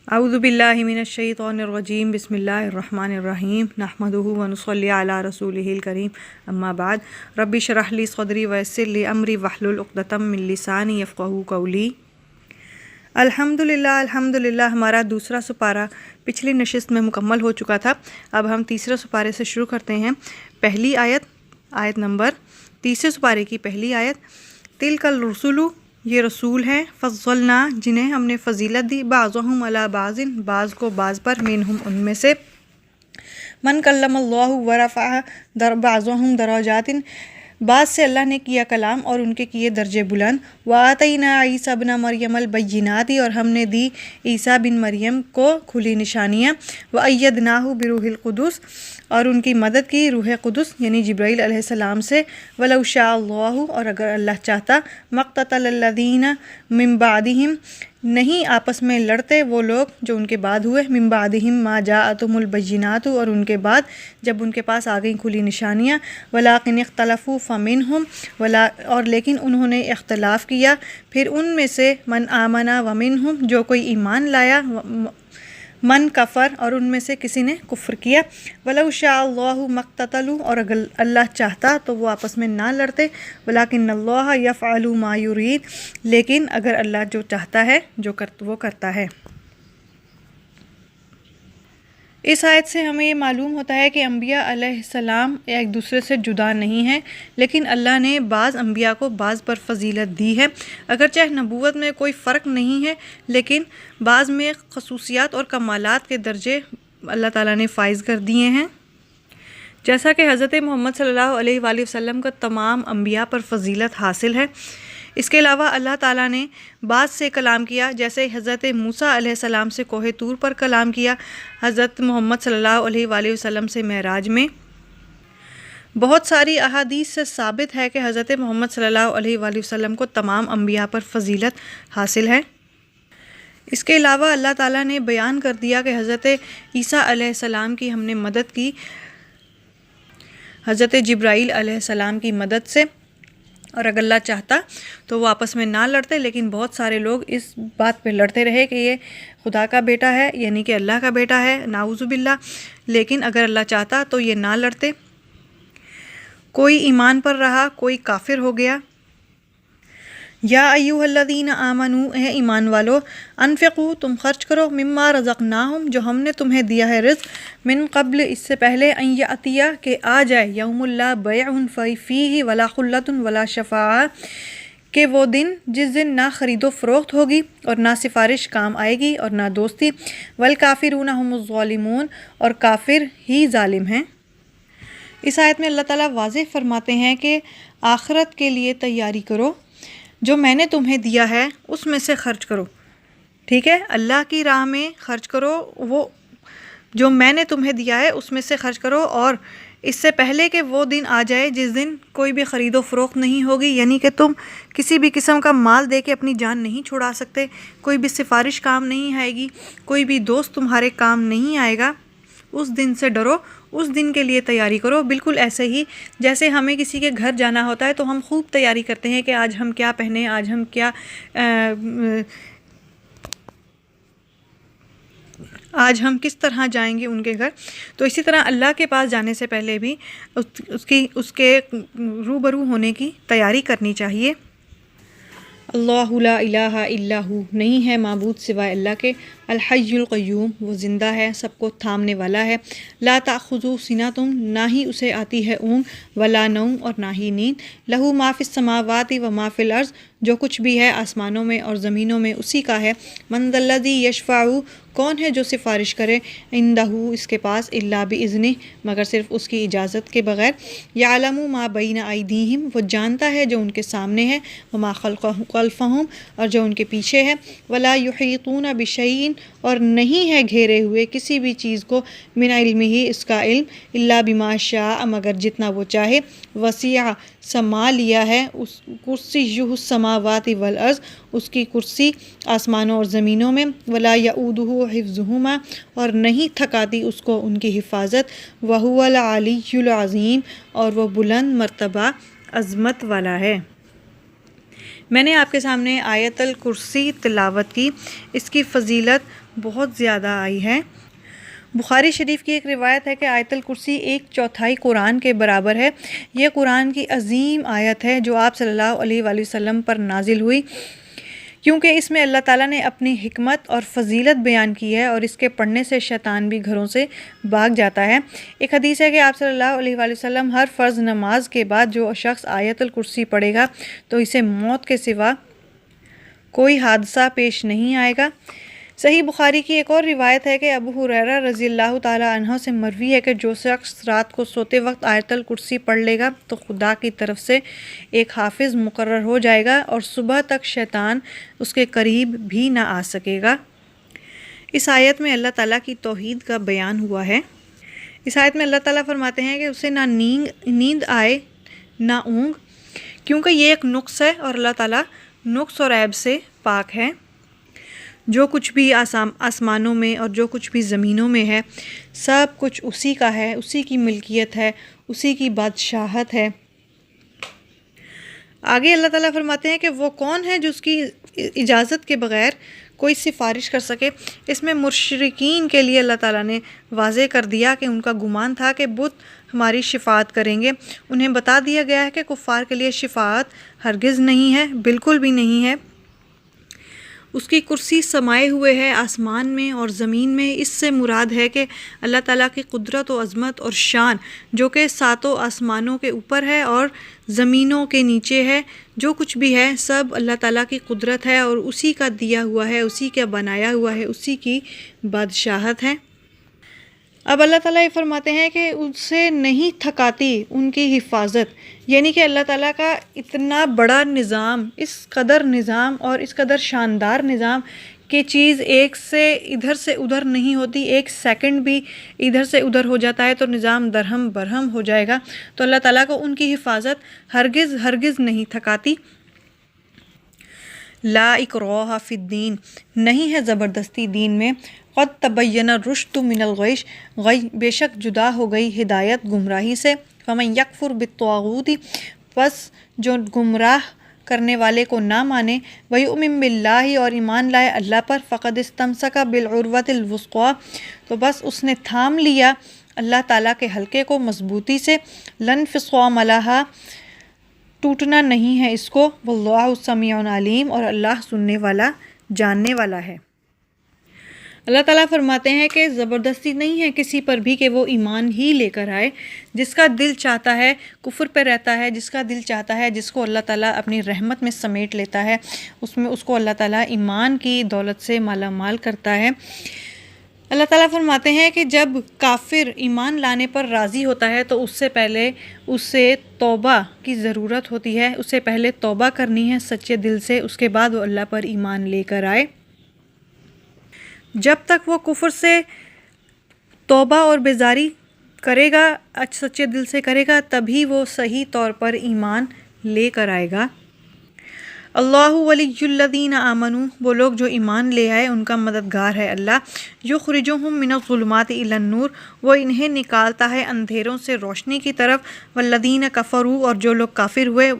अऊज़ु बिल्लाहि मिनश शैतानिर रजीम बिस्मिल्लाहिर रहमानिर रहीम नहमदुहु व नुसल्ली अला रसूलिहिल करीम अम्मा बाद रब्बि शरह ली सदरी व यस्सिर ली अमरी वहलुल उक़दतम मिन लिसानी यफ़क़हू क़ौली। अल्हम्दुलिल्लाह हमारा दूसरा सुपारा पिछली नशिस्त में मुकम्मल हो चुका था। अब हम तीसरे सुपारे से शुरू करते हैं। पहली आयत नंबर तीसरे सुपारे की पहली आयत, तिलकल रसूलु, ये रसूल हैं, फ़ज़्ज़लना, जिन्हें हमने फ़जीलत दी, बाज़ुहुम अला बाज़िन, बाज़ को बाज़ पर, मिनहुम, उनमें से, मन कल्लमल्लाहु व रफ़अ बाज़ुहुम दराजातिन, बाज़ से अल्लाह ने किया कलाम और उनके किए दर्जे बुलंद। व आतैना ईसा इब्न मरियमल बय्यिनाति, और हमने दी ईसा बिन मरियम को खुली निशानियाँ। व अय्यदनाहु बिरूहिल कुदुस, और उनकी मदद की रूह कुदुस यानी जिब्राईल अलैहिस्सलाम से। वलौ शाअल्लाहु, और अगर अल्लाह चाहता, मक़्ततलल्लज़ीना मिन बादिहिम, नहीं आपस में लड़ते वो लोग जो उनके बाद हुए, मिन बादिहिम मा जाअतहुमुल बय्यिनातु, और उनके बाद जब उनके पास आ गई खुली निशानियाँ। वलाकिन इख्तलफू फमिनहुम, और लेकिन उन्होंने इख्तलाफ किया फिर उनमें से, मन आमना व मिनहुम, जो कोई ईमान लाया, मन कफ़र, और उनमें से किसी ने कुफ्र किया। वलौ शाअल्लाहु मक़्ततलू, और अगर अल्लाह चाहता तो वो आपस में ना लड़ते। वलाकिन्नल्लाह यफ़अलु मा युरीद, लेकिन अगर अल्लाह जो चाहता है वो करता है। इस आयत से हमें ये मालूम होता है कि अम्बिया अलैहिस्सलाम एक दूसरे से जुदा नहीं हैं, लेकिन अल्लाह ने बाज़ अम्बिया को बाज़ पर फ़जीलत दी है। अगरचे नबूवत में कोई फ़र्क नहीं है, लेकिन बाज़ में ख़ुसूसियात और कमालात के दर्जे अल्लाह ताला ने फ़ाइज़ कर दिए हैं। जैसा कि हज़रत मोहम्मद सल्लल्लाहु अलैहि वसल्लम का तमाम अम्बिया पर फ़जीलत हासिल है। इसके अलावा अल्लाह ताला ने बाज़ से कलाम किया, जैसे हज़रत मूसा अलैहिस्सलाम से कोहे तूर पर कलाम किया, हज़रत मोहम्मद सल्लल्लाहु अलैहि वसल्लम से मेराज में। बहुत सारी अहादीस से साबित है कि हज़रत मोहम्मद सल्लल्लाहु अलैहि वसल्लम को तमाम अम्बिया पर फ़जीलत हासिल है। इसके अलावा अल्लाह ताला ने बयान कर दिया कि हज़रत ईसा अलैहिस्सलाम की हमने मदद की हज़रत जिब्राईल अलैहिस्सलाम की मदद से, और अगर अल्लाह चाहता तो वो आपस में ना लड़ते, लेकिन बहुत सारे लोग इस बात पे लड़ते रहे कि ये खुदा का बेटा है, यानी कि अल्लाह का बेटा है, नाउज़ु बिल्लाह। लेकिन अगर अल्लाह चाहता तो ये ना लड़ते। कोई ईमान पर रहा, कोई काफिर हो गया। या अय्युहल्लज़ीना आमनू, है ईमान वालो, अनफ़िक़ू, तुम खर्च करो, मिम्मा रज़क़नाहुम, जो हमने तुम्हें दिया है रिज़्क़, मिन क़ब्ल, इससे पहले, अन यअतिया, के आ जाए, यौमुल ला बैउन फ़ीही वला ख़ुल्लतुन वला शफ़ाअ, कि वो दिन जिस दिन ना ख़रीदो फ़रोख्त होगी और ना सिफारिश काम आएगी और ना दोस्ती। वल काफ़िरूना हुमुज़ ज़ालिमून, और काफिर ही ज़ालिम हैं। इस आयत में अल्लाह ताला वाज़ेह फरमाते हैं कि आखिरत के लिए तैयारी करो, जो मैंने तुम्हें दिया है उसमें से खर्च करो। ठीक है, अल्लाह की राह में खर्च करो, वो जो मैंने तुम्हें दिया है उसमें से खर्च करो, और इससे पहले कि वो दिन आ जाए जिस दिन कोई भी ख़रीदो फ़रोख्त नहीं होगी, यानी कि तुम किसी भी किस्म का माल दे के अपनी जान नहीं छुड़ा सकते, कोई भी सिफारिश काम नहीं आएगी, कोई भी दोस्त तुम्हारे काम नहीं आएगा। उस दिन से डरो, उस दिन के लिए तैयारी करो। बिल्कुल ऐसे ही जैसे हमें किसी के घर जाना होता है तो हम खूब तैयारी करते हैं कि आज हम क्या पहने, आज हम क्या आज हम किस तरह जाएंगे उनके घर। तो इसी तरह अल्लाह के पास जाने से पहले भी उसके रूबरू होने की तैयारी करनी चाहिए। अल्लाहु ला इलाहा इल्लाहु, नहीं है माबूद सिवाय अल्लाह के, अल हय्युल क़य्यूम, वो ज़िंदा है, सबको थामने वाला है। ला ताख़ुज़ु सिनतुन, ना ही उसे आती है ऊँघ, वला नौम, और ना ही नींद। लहू मा फ़िस समावाति व मा फ़िल अर्ज़, जो कुछ भी है आसमानों में और ज़मीनों में उसी का है। मन ज़ल्लज़ी यशफ़अउ, कौन है जो सिफारिश करे, इंदहू, इसके पास, इल्ला बिइज़्निह, मगर सिर्फ उसकी इजाज़त के बगैर। यअलमु मा बैन अयदीहिम, वो जानता है जो उनके सामने है, व मा खल्फ़हुम, और जो उनके पीछे है। वला युहीतूना बिशैइन, और नहीं है घेरे हुए किसी भी चीज़ को, मिन इल्मिही, इसका इल्म, इल्ला बिमा शाअ, मगर जितना वो चाहे। वसिअ, समा लिया है, उस कुर्सियुहु समावाति वल अर्ज़, उसकी कुर्सी आसमानों और ज़मीनों में। वला यऊदुहु हिफ्ज़ुहुमा, और नहीं थकाती उसको उनकी हिफाजत। वहुवल अलिय्युल अज़ीम, और वो बुलंद मर्तबा अज़मत वाला है। میں نے آپ کے سامنے آیت الکرسی تلاوت کی، اس کی فضیلت بہت زیادہ آئی ہے۔ بخاری شریف کی ایک روایت ہے کہ آیت الکرسی 1/4 قرآن کے برابر ہے۔ یہ قرآن کی عظیم آیت ہے جو آپ صلی اللہ علیہ وآلہ وسلم پر نازل ہوئی، کیونکہ اس میں اللہ تعالیٰ نے اپنی حکمت اور فضیلت بیان کی ہے، اور اس کے پڑھنے سے شیطان بھی گھروں سے بھاگ جاتا ہے۔ ایک حدیث ہے کہ آپ صلی اللہ علیہ وآلہ وسلم ہر فرض نماز کے بعد جو شخص آیت الکرسی پڑھے گا تو اسے موت کے سوا کوئی حادثہ پیش نہیں آئے گا۔ صحیح بخاری کی ایک اور روایت ہے کہ ابو ہریرہ رضی اللہ تعالیٰ عنہ سے مروی ہے کہ جو شخص رات کو سوتے وقت آیت الکرسی پڑھ لے گا تو خدا کی طرف سے ایک حافظ مقرر ہو جائے گا، اور صبح تک شیطان اس کے قریب بھی نہ آ سکے گا۔ اس آیت میں اللہ تعالیٰ کی توحید کا بیان ہوا ہے۔ اس آیت میں اللہ تعالیٰ فرماتے ہیں کہ اسے نہ نیند آئے نہ اونگ، کیونکہ یہ ایک نقص ہے، اور اللہ تعالیٰ نقص اور عیب سے پاک ہے۔ جو کچھ بھی آسمانوں میں اور جو کچھ بھی زمینوں میں ہے، سب کچھ اسی کا ہے، اسی کی ملکیت ہے، اسی کی بادشاہت ہے۔ آگے اللہ تعالیٰ فرماتے ہیں کہ وہ کون ہے جو اس کی اجازت کے بغیر کوئی سفارش کر سکے۔ اس میں مشرکین کے لیے اللہ تعالیٰ نے واضح کر دیا کہ ان کا گمان تھا کہ بت ہماری شفاعت کریں گے۔ انہیں بتا دیا گیا ہے کہ کفار کے لیے شفاعت ہرگز نہیں ہے، بالکل بھی نہیں ہے۔ اس کی کرسی سمائے ہوئے ہے آسمان میں اور زمین میں۔ اس سے مراد ہے کہ اللہ تعالیٰ کی قدرت و عظمت اور شان جو کہ 7 آسمانوں کے اوپر ہے اور زمینوں کے نیچے ہے، جو کچھ بھی ہے سب اللہ تعالیٰ کی قدرت ہے، اور اسی کا دیا ہوا ہے، اسی کا بنایا ہوا ہے، اسی کی بادشاہت ہے۔ اب اللہ تعالیٰ یہ فرماتے ہیں کہ ان سے نہیں تھکاتی ان کی حفاظت، یعنی کہ اللہ تعالیٰ کا اتنا بڑا نظام، اس قدر نظام اور اس قدر شاندار نظام کہ چیز ایک سے ادھر سے ادھر نہیں ہوتی، ایک سیکنڈ بھی ادھر سے ادھر ہو جاتا ہے تو نظام درہم برہم ہو جائے گا۔ تو اللہ تعالیٰ کو ان کی حفاظت ہرگز نہیں تھکاتی۔ لا اکراہ فی الدین، نہیں ہے زبردستی دین میں۔ قد تبین الرشد من الغی، بے شک جدا ہو گئی ہدایت گمراہی سے۔ فمن یکفر بالطاغوت، پس جو گمراہ کرنے والے کو نہ مانے، ویؤمن باللہ، اور ایمان لائے اللہ پر، فقد استمسک بالعروۃ الوثقی، تو بس اس نے تھام لیا اللہ تعالیٰ کے حلقے کو مضبوطی سے۔ لن انفصام لہا، ٹوٹنا نہیں ہے اس کو۔ واللہ سمیع علیم، اور اللہ سننے والا جاننے والا ہے۔ اللہ تعالیٰ فرماتے ہیں کہ زبردستی نہیں ہے کسی پر بھی کہ وہ ایمان ہی لے کر آئے۔ جس کا دل چاہتا ہے کفر پہ رہتا ہے، جس کا دل چاہتا ہے، جس کو اللہ تعالیٰ اپنی رحمت میں سمیٹ لیتا ہے، اس کو اللہ تعالیٰ ایمان کی دولت سے مالا مال کرتا ہے۔ اللہ تعالیٰ فرماتے ہیں کہ جب کافر ایمان لانے پر راضی ہوتا ہے تو اس سے پہلے اسے توبہ کی ضرورت ہوتی ہے، اسے پہلے توبہ کرنی ہے سچے دل سے، اس کے بعد وہ اللہ پر ایمان لے کر آئے۔ جب تک وہ کفر سے توبہ اور بیزاری کرے گا، سچے دل سے کرے گا، تبھی وہ صحیح طور پر ایمان لے کر آئے گا۔ اللہ ولی الذین آمنوا، وہ لوگ جو ایمان لے آئے ان کا مددگار ہے اللہ۔ یخرجہم من الظلمات الی النور، وہ انہیں نکالتا ہے اندھیروں سے روشنی کی طرف۔ والذین کفروا، اور جو لوگ کافر ہوئے،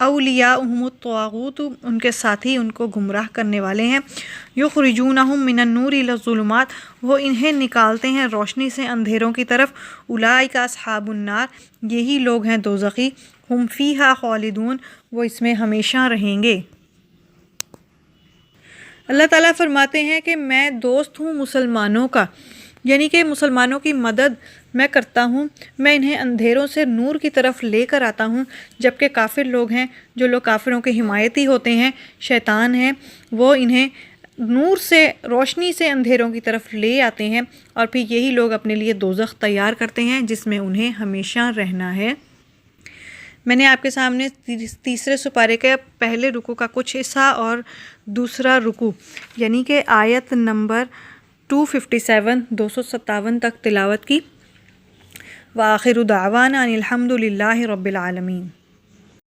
اولیاؤہم الطاغوت، ان کے ساتھی ان کو گمراہ کرنے والے ہیں۔ یخرجونہم من النور الی الظلمات، وہ انہیں نکالتے ہیں روشنی سے اندھیروں کی طرف۔ اولئک اصحاب النار، یہی لوگ ہیں دوزخی۔ ہم فیہا خالدون، وہ اس میں ہمیشہ رہیں گے۔ اللہ تعالیٰ فرماتے ہیں کہ میں دوست ہوں مسلمانوں کا، یعنی کہ مسلمانوں کی مدد میں کرتا ہوں، میں انہیں اندھیروں سے نور کی طرف لے کر آتا ہوں، جبکہ کافر لوگ ہیں، جو لوگ کافروں کے حمایتی ہوتے ہیں، شیطان ہیں، وہ انہیں نور سے، روشنی سے اندھیروں کی طرف لے آتے ہیں، اور پھر یہی لوگ اپنے لیے دوزخ تیار کرتے ہیں جس میں انہیں ہمیشہ رہنا ہے۔ میں نے آپ کے سامنے تیسرے سپارے کے پہلے رکوع کا کچھ حصہ اور دوسرا رکوع یعنی کہ آیت نمبر 257 257 تک تلاوت کی۔ وآخر دعوانا ان الحمد للہ رب العالمین۔